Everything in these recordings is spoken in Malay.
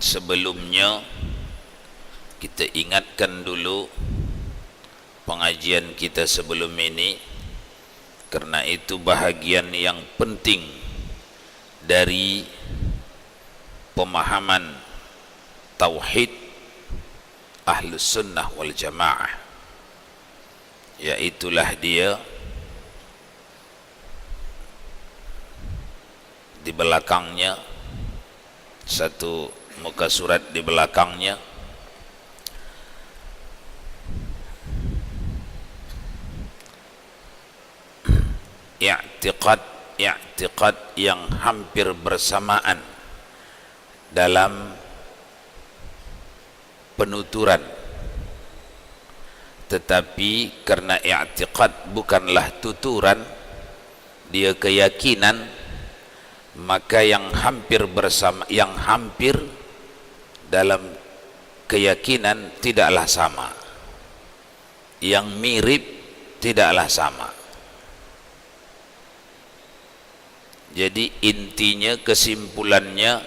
Sebelumnya kita ingatkan dulu pengajian kita sebelum ini, karena itu bahagian yang penting dari pemahaman tauhid Ahlus Sunnah wal Jamaah, yaitulah dia di belakangnya, satu muka surat di belakangnya, i'tiqad yang hampir bersamaan dalam penuturan, tetapi karena i'tiqad bukanlah tuturan, dia keyakinan, maka yang hampir dalam keyakinan tidaklah sama, yang mirip tidaklah sama. Jadi intinya, kesimpulannya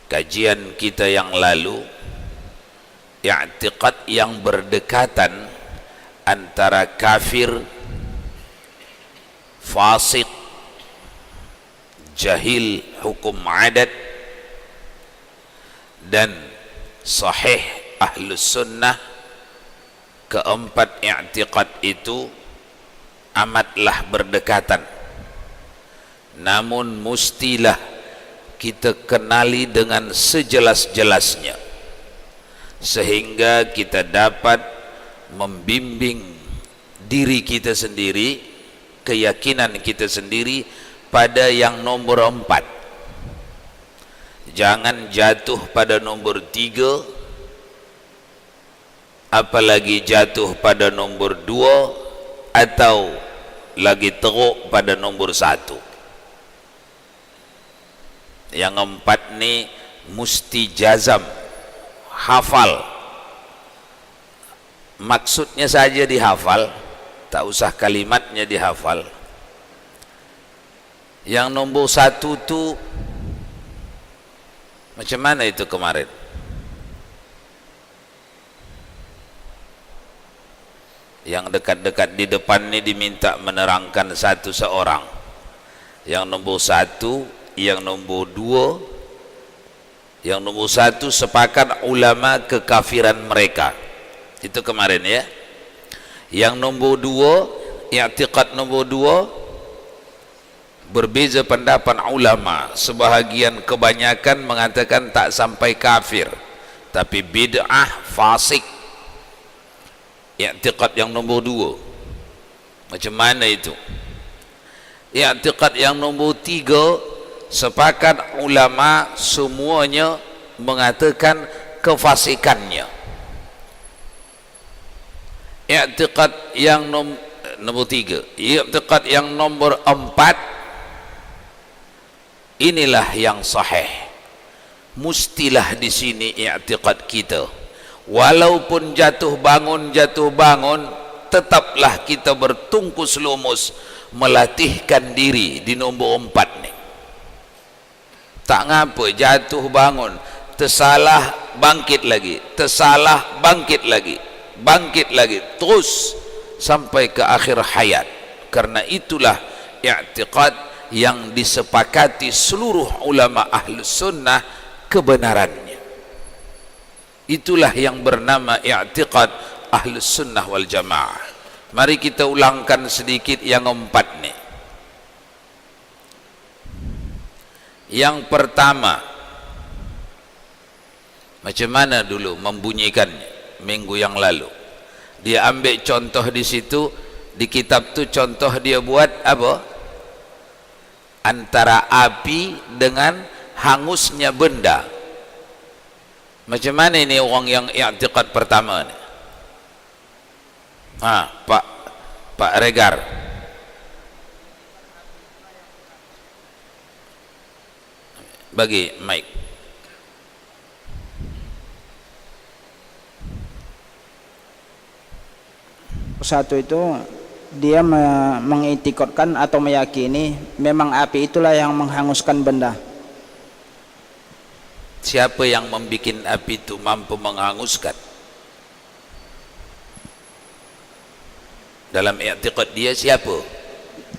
kajian kita yang lalu, i'tiqad yang berdekatan antara kafir, fasik, jahil hukum adat, dan sahih Ahlus Sunnah. Keempat i'tiqad itu amatlah berdekatan, namun mustilah kita kenali dengan sejelas-jelasnya, sehingga kita dapat membimbing diri kita sendiri, keyakinan kita sendiri pada yang nomor 4. Jangan jatuh pada nomor 3, apalagi jatuh pada nomor 2, atau lagi teruk pada nomor 1. Yang 4 ni musti jazam, hafal, maksudnya saja dihafal, tak usah kalimatnya dihafal. Yang nombor 1 tu macam mana itu kemarin? Yang dekat-dekat di depan ni diminta menerangkan satu seorang. Yang nombor 1, yang nombor 2, yang nombor 1 sepakat ulama kekafiran mereka. Itu kemarin ya. Yang nombor 2, i'tiqad nombor 2, berbeza pendapat ulama. Sebahagian kebanyakan mengatakan tak sampai kafir, tapi bid'ah, fasik. I'tiqad yang nombor 2 macam mana itu? I'tiqad yang nombor 3, sepakat ulama semuanya mengatakan kefasikannya. I'tiqad yang nombor 3, i'tiqad yang nomor 4, inilah yang sahih. Mustilah di sini i'tiqad kita, walaupun jatuh bangun, tetaplah kita bertungkus lumus melatihkan diri di nombor 4 ni. Tak ngapa jatuh bangun, tersalah bangkit lagi, tersalah bangkit lagi, terus sampai ke akhir hayat. Karena itulah i'tiqad yang disepakati seluruh ulama Ahlus Sunnah kebenarannya. Itulah yang bernama i'tiqad Ahlus Sunnah wal Jamaah. Mari kita ulangkan sedikit yang 4 ni. Yang pertama, macam mana dulu membunyikannya minggu yang lalu? Dia ambil contoh di situ, di kitab tu contoh dia buat apa? Antara api dengan hangusnya benda. Macam mana ini orang yang i'tiqad pertama ni? Pak Regar. Bagi mic. Satu itu dia mengiktikadkan atau meyakini memang api itulah yang menghanguskan benda. Siapa yang membuat api itu mampu menghanguskan? Dalam i'tiqad dia siapa?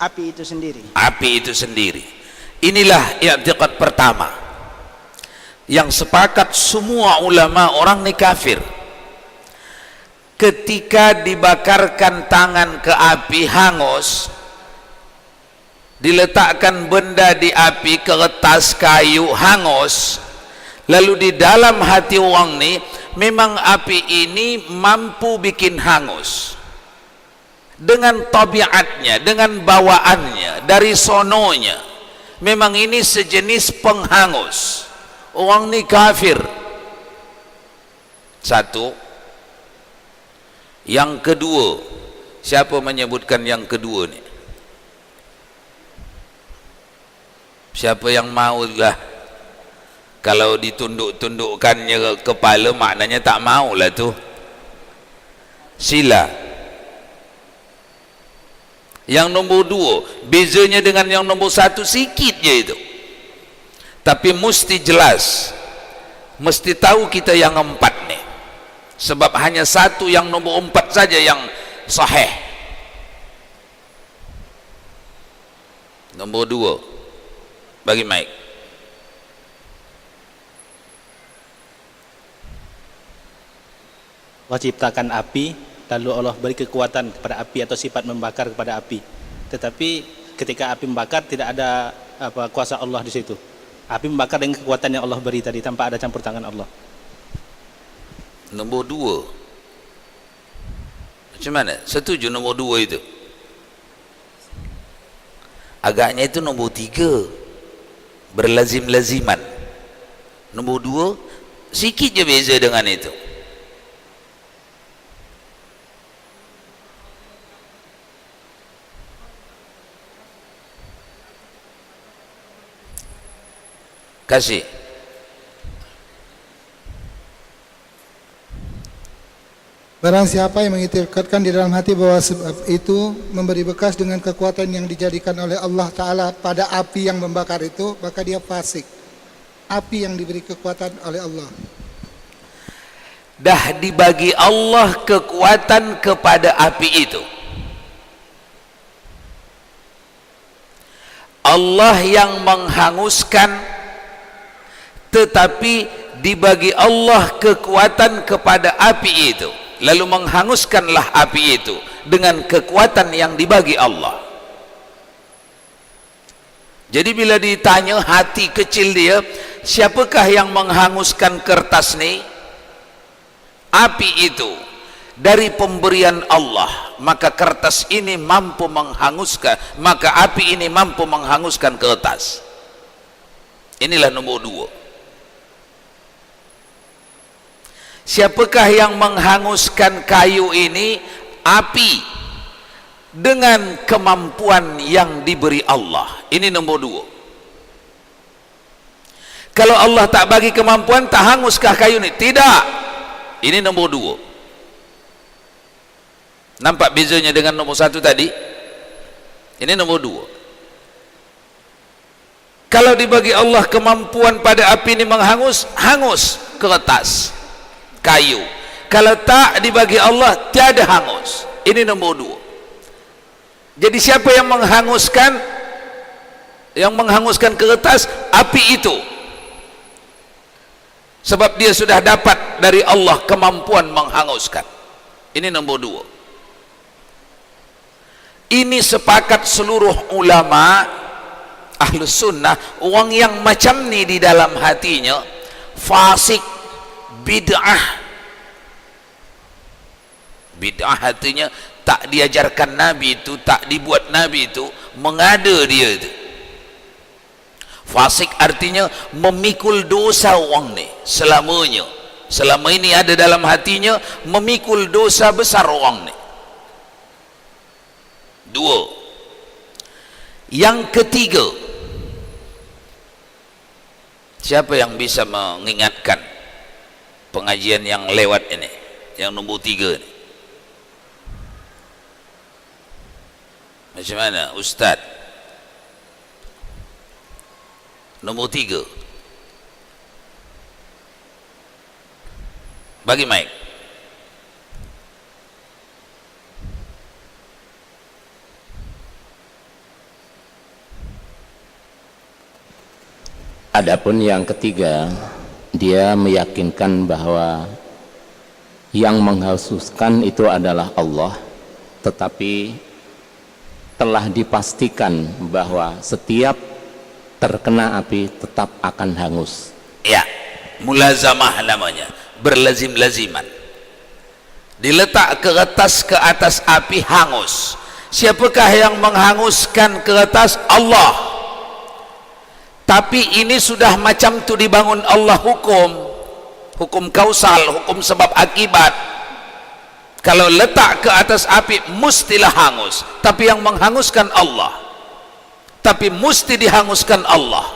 Api itu sendiri. Api itu sendiri. Inilah i'tiqad pertama yang sepakat semua ulama orang ini kafir. Ketika dibakarkan tangan ke api hangus, diletakkan benda di api, kertas, kayu hangus, lalu di dalam hati orang ni memang api ini mampu bikin hangus dengan tabiatnya, dengan bawaannya, dari sononya memang ini sejenis penghangus. Orang ni kafir. Satu. Yang kedua, siapa menyebutkan yang kedua ni? Siapa yang maulah? Kalau ditunduk-tundukkannya kepala maknanya tak maulah tu. Sila. Yang nombor dua, bezanya dengan yang nombor satu sikit je itu. Tapi mesti jelas, mesti tahu kita yang empat ni. Sebab hanya satu yang nombor empat saja yang sahih. Nombor dua, bagi mic. Allah ciptakan api, lalu Allah beri kekuatan kepada api atau sifat membakar kepada api. Tetapi ketika api membakar tidak ada kuasa Allah di situ. Api membakar dengan kekuatan yang Allah beri tadi tanpa ada campur tangan Allah. Nombor dua, macam mana? Setuju nombor dua itu? Agaknya itu nombor tiga, berlazim-laziman. Nombor dua, sikit je beza dengan itu. Kasih. Barang siapa yang mengiktirkan di dalam hati bahwa sebab itu memberi bekas dengan kekuatan yang dijadikan oleh Allah Ta'ala pada api yang membakar itu, maka dia fasik. Api yang diberi kekuatan oleh Allah. Dah dibagi Allah kekuatan kepada api itu. Allah yang menghanguskan, tetapi dibagi Allah kekuatan kepada api itu, lalu menghanguskanlah api itu dengan kekuatan yang dibagi Allah. Jadi bila ditanya hati kecil dia, siapakah yang menghanguskan kertas ni? Api itu. Dari pemberian Allah, maka kertas ini mampu menghanguskan, maka api ini mampu menghanguskan kertas. Inilah nombor dua. Siapakah yang menghanguskan kayu ini? Api, dengan kemampuan yang diberi Allah. Ini nombor dua. Kalau Allah tak bagi kemampuan, tak hanguskah kayu ini? Tidak. Ini nombor dua. Nampak bezanya dengan nombor satu tadi? Ini nombor dua. Kalau dibagi Allah kemampuan pada api ini menghanguskan, hangus kertas, kayu. Kalau tak dibagi Allah, tiada hangus. Ini nombor dua. Jadi siapa yang menghanguskan? Yang menghanguskan kertas, api itu. Sebab dia sudah dapat dari Allah kemampuan menghanguskan. Ini nombor dua. Ini sepakat seluruh ulama Ahlus Sunnah. Orang yang macam ni di dalam hatinya fasik, bid'ah. Bid'ah artinya tak diajarkan Nabi itu, tak dibuat Nabi itu, mengada dia itu. Fasik artinya memikul dosa orang ni selamanya. Selama ini ada dalam hatinya memikul dosa besar orang ni. Dua. Yang ketiga, siapa yang bisa mengingatkan pengajian yang lewat ini, yang nombor tiga ni? Macam mana Ustaz? Nombor tiga. Bagi mic. Adapun yang ketiga, dia meyakinkan bahwa yang menghanguskan itu adalah Allah, tetapi telah dipastikan bahwa setiap terkena api tetap akan hangus. Ya, mulazamah namanya, berlazim-laziman. Diletak ke atas api hangus. Siapakah yang menghanguskan ke atas? Allah. Tapi ini sudah macam tu dibangun Allah hukum kausal, hukum sebab akibat. Kalau letak ke atas api mestilah hangus, tapi yang menghanguskan Allah, tapi mesti dihanguskan Allah.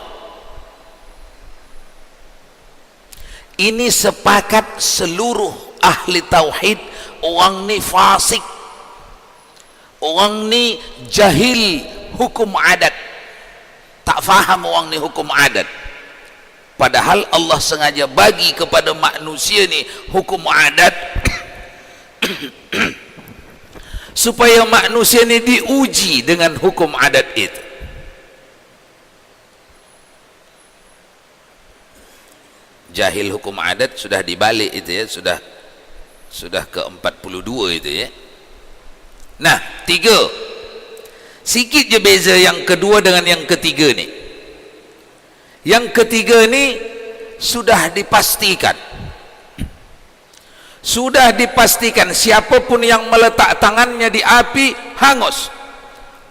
Ini sepakat seluruh ahli tauhid. Orang ni fasik, orang ni jahil hukum adat, tak faham orang ni hukum adat. Padahal Allah sengaja bagi kepada manusia ni hukum adat supaya manusia ni diuji dengan hukum adat itu. Jahil hukum adat sudah dibalik itu ya, sudah ke-42 itu ya. Nah, 3. Sikit je beza yang kedua dengan yang ketiga ni. Yang ketiga ni sudah dipastikan. Sudah dipastikan siapapun yang meletak tangannya di api hangus.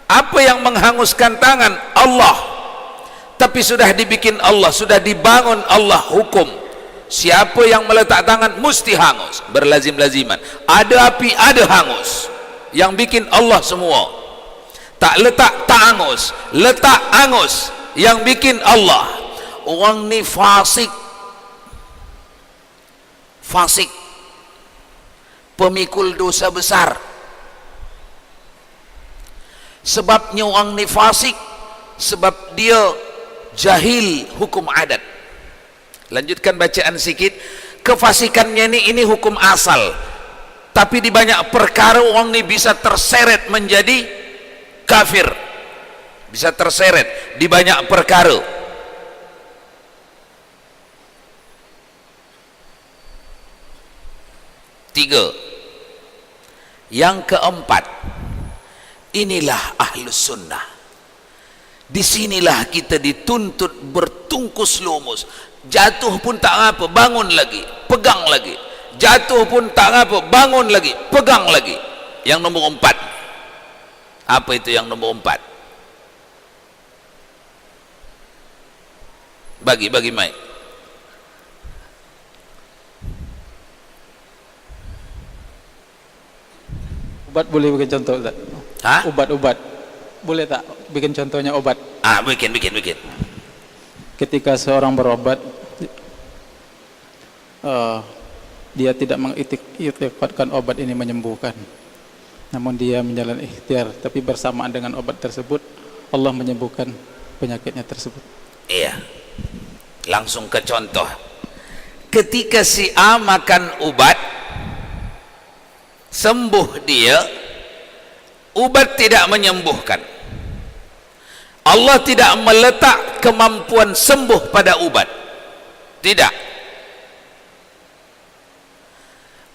Apa yang menghanguskan tangan? Allah. Tapi sudah dibikin Allah, sudah dibangun Allah hukum. Siapa yang meletak tangan mesti hangus, berlazim-laziman. Ada api, ada hangus. Yang bikin Allah semua. Tak letak tak hangus, letak hangus, yang bikin Allah. Orang ni fasik, pemikul dosa besar. Sebabnya orang ni fasik, sebab dia jahil hukum adat. Lanjutkan bacaan sikit. Kefasikannya ini hukum asal, tapi di banyak perkara orang ni bisa terseret menjadi kafir, bisa terseret di banyak perkara. Tiga. Yang keempat, inilah ahlus sunnah. Disinilah kita dituntut bertungkus lumus. Jatuh pun tak apa, bangun lagi, pegang lagi. Jatuh pun tak apa, bangun lagi, pegang lagi. Yang nomor 4. Apa itu yang nomor 4? Bagi mic. Obat boleh bikin contoh tak? Hah? Obat boleh tak bikin contohnya obat? Bikin. Ketika seorang berobat, dia tidak mengiktikadkan obat ini menyembuhkan, namun dia menjalani ikhtiar, tapi bersamaan dengan obat tersebut Allah menyembuhkan penyakitnya tersebut. Iya. Langsung ke contoh. Ketika si A makan obat, sembuh dia, obat tidak menyembuhkan. Allah tidak meletak kemampuan sembuh pada obat. Tidak.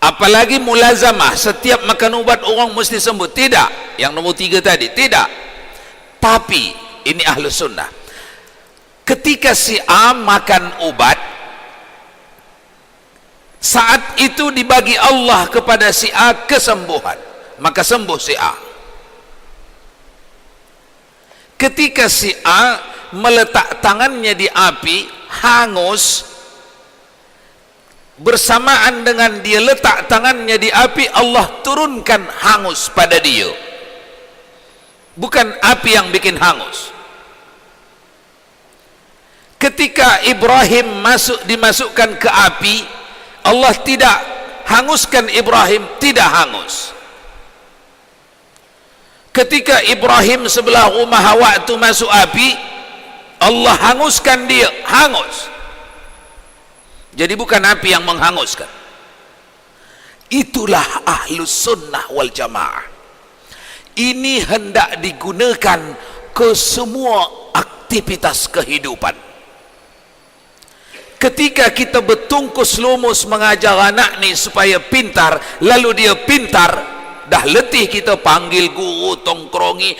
Apalagi mulazamah, setiap makan ubat orang mesti sembuh. Tidak. Yang nomor 3 tadi, tidak. Tapi ini ahlus sunnah, ketika si A makan ubat, saat itu dibagi Allah kepada si A kesembuhan, maka sembuh si A. Ketika si A meletak tangannya di api hangus, bersamaan dengan dia letak tangannya di api, Allah turunkan hangus pada dia. Bukan api yang bikin hangus. Ketika Ibrahim dimasukkan ke api, Allah tidak hanguskan Ibrahim, tidak hangus. Ketika Ibrahim sebelah rumah Hawa itu masuk api, Allah hanguskan dia, hangus. Jadi bukan api yang menghanguskan. Itulah ahlus sunnah wal jamaah. Ini hendak digunakan ke semua aktivitas kehidupan. Ketika kita bertungkus lumus mengajar anak ni supaya pintar, lalu dia pintar, dah letih kita panggil guru, tongkrongi,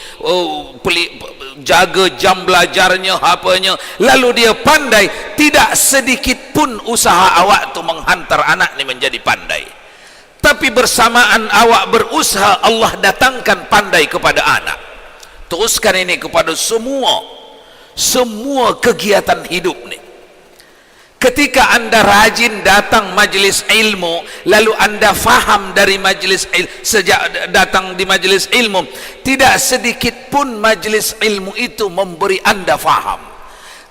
jaga jam belajarnya, apanya, lalu dia pandai, tidak sedikit pun usaha awak tu menghantar anak ni menjadi pandai. Tapi bersamaan awak berusaha, Allah datangkan pandai kepada anak. Teruskan ini kepada semua kegiatan hidup ni. Ketika anda rajin datang majlis ilmu, lalu anda faham dari majlis ilmu, sejak datang di majlis ilmu, tidak sedikit pun majlis ilmu itu memberi anda faham.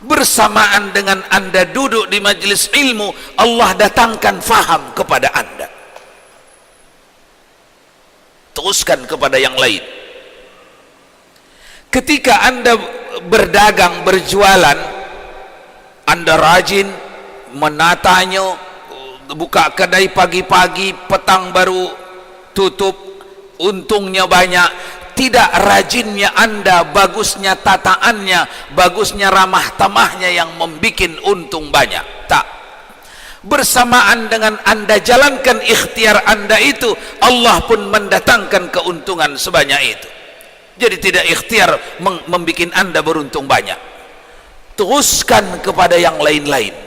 Bersamaan dengan anda duduk di majlis ilmu, Allah datangkan faham kepada anda. Teruskan kepada yang lain. Ketika anda berdagang, berjualan, anda rajin menatanya, buka kedai pagi-pagi, petang baru tutup, untungnya banyak. Tidak rajinnya anda, bagusnya tataannya, bagusnya ramah tamahnya yang membuat untung banyak. Tak. Bersamaan dengan anda jalankan ikhtiar anda itu, Allah pun mendatangkan keuntungan sebanyak itu. Jadi tidak ikhtiar membuat anda beruntung banyak. Teruskan kepada yang lain-lain.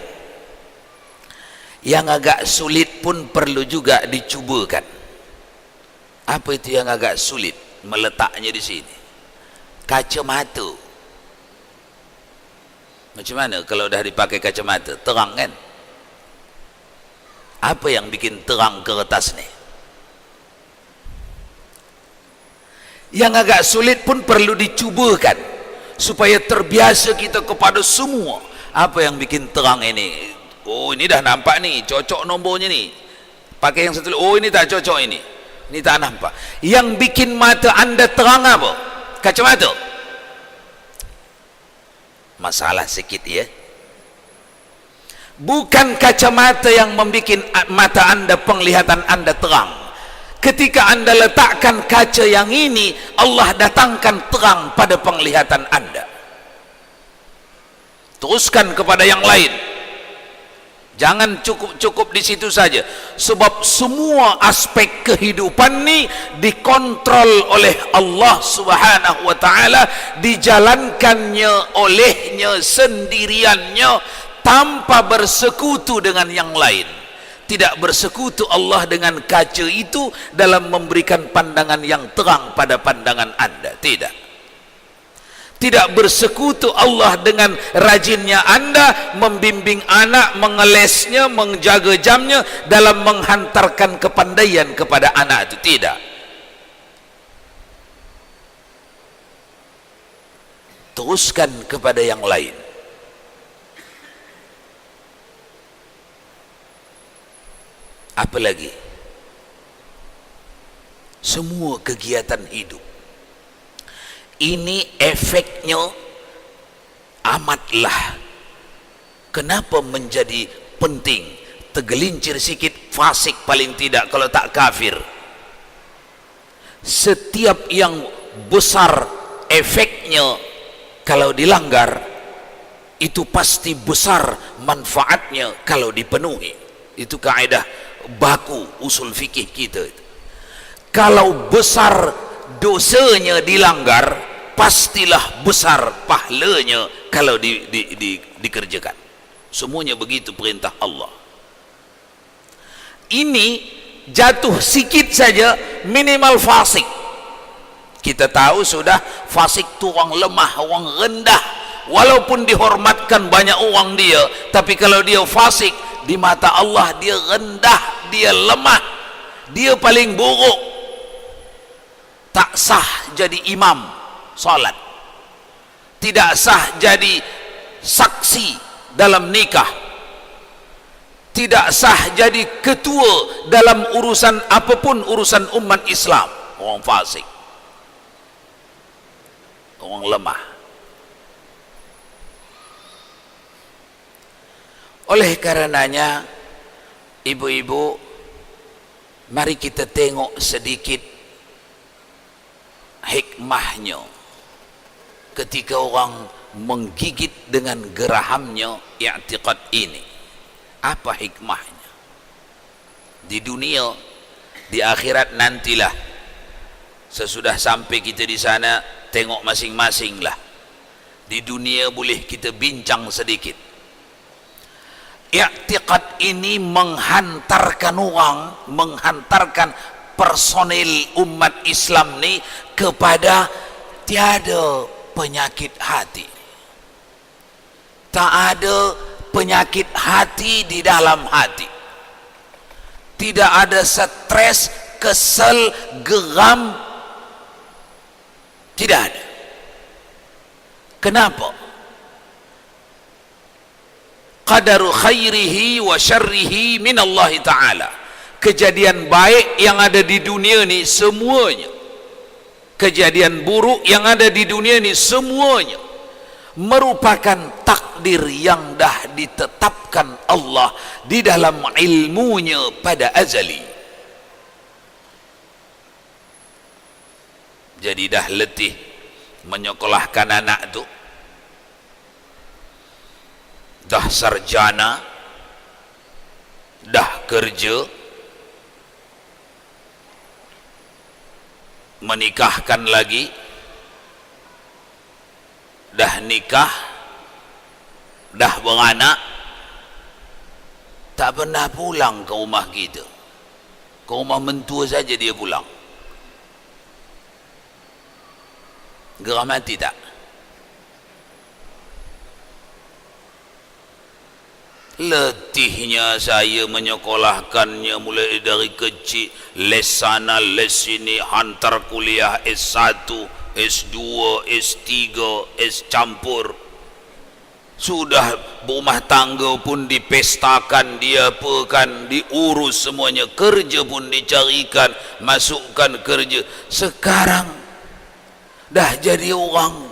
Yang agak sulit pun perlu juga dicubakan. Apa itu yang agak sulit? Meletaknya di sini. Kacamata. Macam mana kalau dah dipakai kacamata? Terang kan? Apa yang bikin terang kertas ni? Yang agak sulit pun perlu dicubakan supaya terbiasa kita kepada semua. Apa yang bikin terang ini? Oh, ini dah nampak ni, cocok nombornya ni. Pakai yang satu. Oh, ini tak cocok ini. Ini tak nampak. Yang bikin mata anda terang apa? Kacamata. Masalah sikit ya. Bukan kacamata yang membuat mata anda, penglihatan anda terang. Ketika anda letakkan kaca yang ini, Allah datangkan terang pada penglihatan anda. Teruskan kepada yang lain. Jangan cukup di situ saja. Sebab semua aspek kehidupan ni dikontrol oleh Allah Subhanahu wa taala, dijalankannya olehnya sendiriannya tanpa bersekutu dengan yang lain. Tidak bersekutu Allah dengan kaca itu dalam memberikan pandangan yang terang pada pandangan anda. Tidak. Tidak bersekutu Allah dengan rajinnya anda membimbing anak, mengelesnya, menjaga jamnya dalam menghantarkan kepandaian kepada anak itu. Tidak. Teruskan kepada yang lain. Apa lagi? Semua kegiatan hidup ini efeknya amatlah. Kenapa menjadi penting? Tergelincir sikit, fasik paling tidak, kalau tak kafir. Setiap yang besar efeknya kalau dilanggar, itu pasti besar manfaatnya kalau dipenuhi. Itu kaidah baku usul fikih kita. Kalau besar dosanya dilanggar, pastilah besar pahalanya kalau dikerjakan. Semuanya begitu perintah Allah. Ini jatuh sikit saja minimal fasik. Kita tahu sudah fasik itu orang lemah, orang rendah. Walaupun dihormatkan banyak orang dia, tapi kalau dia fasik, di mata Allah dia rendah, dia lemah, dia paling buruk. Tak sah jadi imam salat, tidak sah jadi saksi dalam nikah, tidak sah jadi ketua dalam urusan apapun, urusan umat Islam. Orang fasik, orang lemah. Oleh karenanya, ibu-ibu, Mari kita tengok sedikit hikmahnya ketika orang menggigit dengan gerahamnya i'tiqad ini. Apa hikmahnya? Di dunia, di akhirat nantilah. Sesudah sampai kita di sana, tengok masing-masing lah. Di dunia boleh kita bincang sedikit. I'tiqad ini menghantarkan orang, menghantarkan personil umat Islam ni kepada tiada penyakit hati. Tak ada penyakit hati di dalam hati. Tidak ada stres, kesel, geram. Tidak ada. Kenapa? Qadaru khairihi wa syarrihi min Allah Ta'ala. Kejadian baik yang ada di dunia ni semuanya, kejadian buruk yang ada di dunia ni semuanya merupakan takdir yang dah ditetapkan Allah di dalam ilmunya pada azali. Jadi dah letih menyekolahkan anak tu, dah sarjana, dah kerja, menikahkan lagi, dah nikah, dah beranak, tak pernah pulang ke rumah kita. Ke rumah mentua saja dia pulang. Geram hati tak? Letihnya saya menyekolahkannya mulai dari kecil, les sana les sini, hantar kuliah S1, S2, S3, S campur. Sudah berumah tangga pun dipestakan, diapakan, diurus semuanya, kerja pun dicarikan, masukkan kerja. Sekarang dah jadi orang,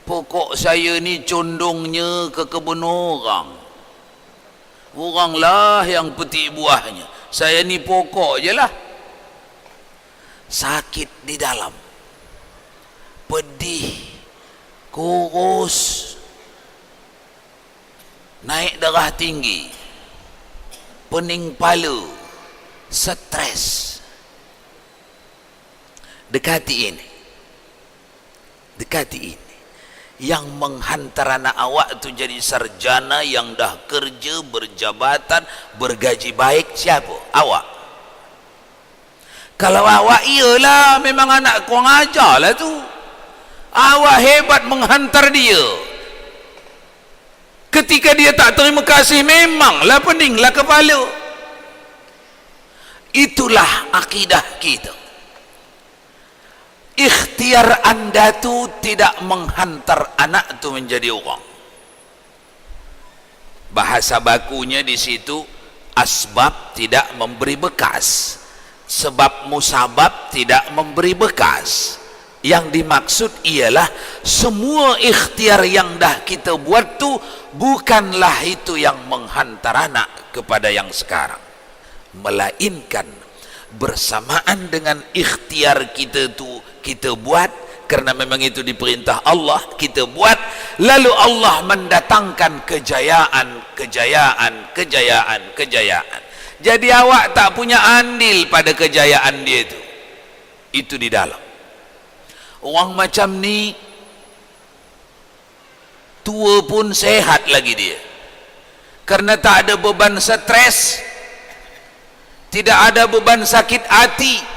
pokok saya ni condongnya ke kebun orang. Oranglah yang petik buahnya. Saya ni pokok je lah. Sakit di dalam, pedih, kurus, naik darah tinggi, pening kepala, stres. Dekati ini, dekati ini. Yang menghantar anak awak tu jadi sarjana yang dah kerja, berjabatan, bergaji baik, siapa? Awak. Kalau awak, iyalah memang anak kurang ajar lah tu. Awak hebat menghantar dia. Ketika dia tak terima kasih, memanglah peninglah kepala. Itulah akidah kita. Ikhtiar anda tu tidak menghantar anak tu menjadi orang. Bahasa bakunya di situ, asbab tidak memberi bekas, sebab musabab tidak memberi bekas. Yang dimaksud ialah semua ikhtiar yang dah kita buat tu bukanlah itu yang menghantar anak kepada yang sekarang, melainkan bersamaan dengan ikhtiar kita tu kita buat, kerana memang itu diperintah Allah, kita buat, lalu Allah mendatangkan kejayaan, kejayaan, kejayaan, kejayaan. Jadi awak tak punya andil pada kejayaan dia itu di dalam. Orang macam ni tua pun sehat lagi dia, kerana tak ada beban stres, tidak ada beban sakit hati.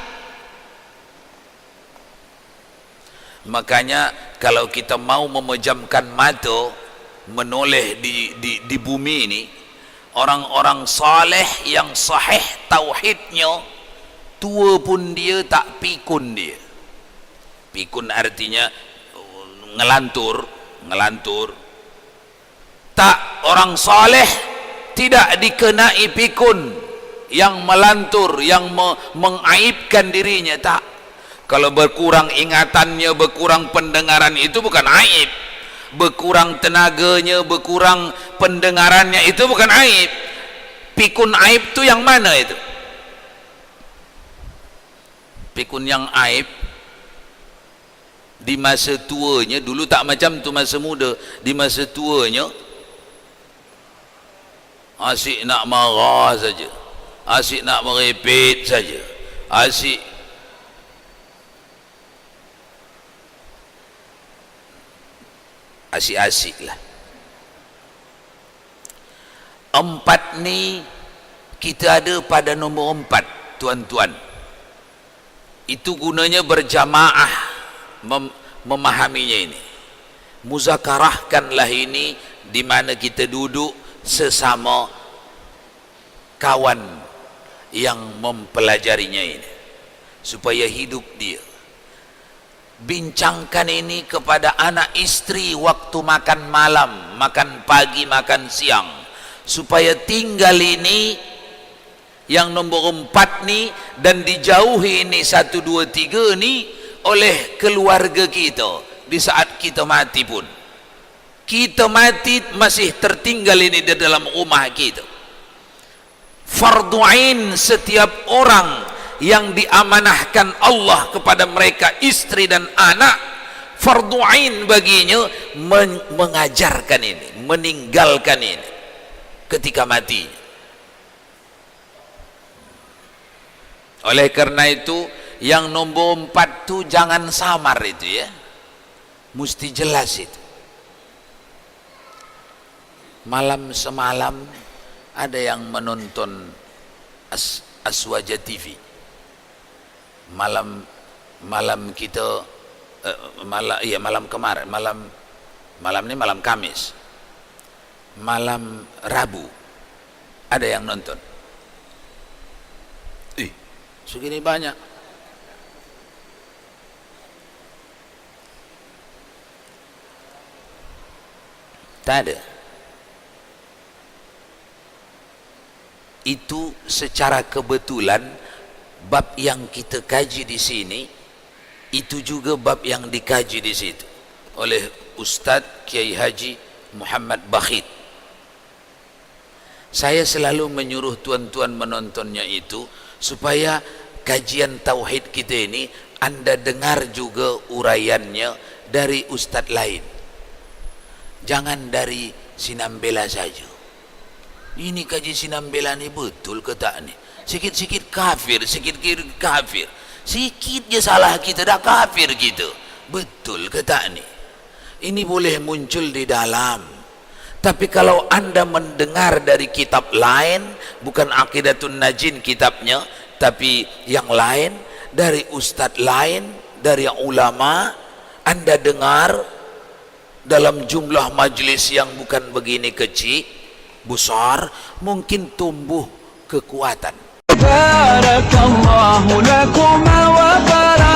Makanya kalau kita mau memejamkan mata menoleh di bumi ini, orang-orang saleh yang sahih tauhidnya, tua pun dia tak pikun dia. Pikun artinya ngelantur. Tak, orang saleh tidak dikenai pikun yang melantur, yang mengaibkan dirinya, tak. Kalau berkurang ingatannya, berkurang pendengaran, itu bukan aib. Berkurang tenaganya, berkurang pendengarannya, itu bukan aib. pikun aib tu yang mana itu? Pikun yang aib di masa tuanya, dulu tak macam tu masa muda, di masa tuanya asyik nak marah saja, asyik nak merepet saja, asyik lah. Empat ni kita ada pada nombor 4, tuan-tuan. Itu gunanya berjamaah memahaminya ini. Muzakarahkanlah ini di mana kita duduk sesama kawan yang mempelajarinya ini, supaya hidup dia. Bincangkan ini kepada anak istri waktu makan malam, makan pagi, makan siang, supaya tinggal ini yang nombor 4 ni dan dijauhi ini 1, 2, 3 ni oleh keluarga kita di saat kita mati pun. Kita mati masih tertinggal ini di dalam rumah kita. Fardu ain setiap orang yang diamanahkan Allah kepada mereka istri dan anak, fardu ain baginya mengajarkan ini, meninggalkan ini ketika mati. Oleh karena itu yang nombor 4 tu jangan samar itu ya, mesti jelas itu. Malam semalam ada yang menonton Aswaja TV. Malam kita malam kemarin, malam ini malam Kamis, malam Rabu ada yang nonton. Segini banyak. Tak ada. Itu secara kebetulan bab yang kita kaji di sini itu juga bab yang dikaji di situ oleh Ustadz Kiai Haji Muhammad Bakhit. Saya selalu menyuruh tuan-tuan menontonnya itu supaya kajian tauhid kita ini Anda dengar juga uraiannya dari ustadz lain, jangan dari Sinambela saja. Ini kaji Sinambela ni betul ke tak ni? Sikit-sikit kafir, sikit-sikit kafir, sikit je salah kita dah kafir kita. Betul ke tak ni? Ini boleh muncul di dalam. Tapi kalau Anda mendengar dari kitab lain, bukan Aqidatun Najin kitabnya, tapi yang lain, dari ustadz lain, dari ulama, Anda dengar dalam jumlah majlis yang bukan begini kecil, besar, mungkin tumbuh kekuatan. Barakallahu lakum wa barak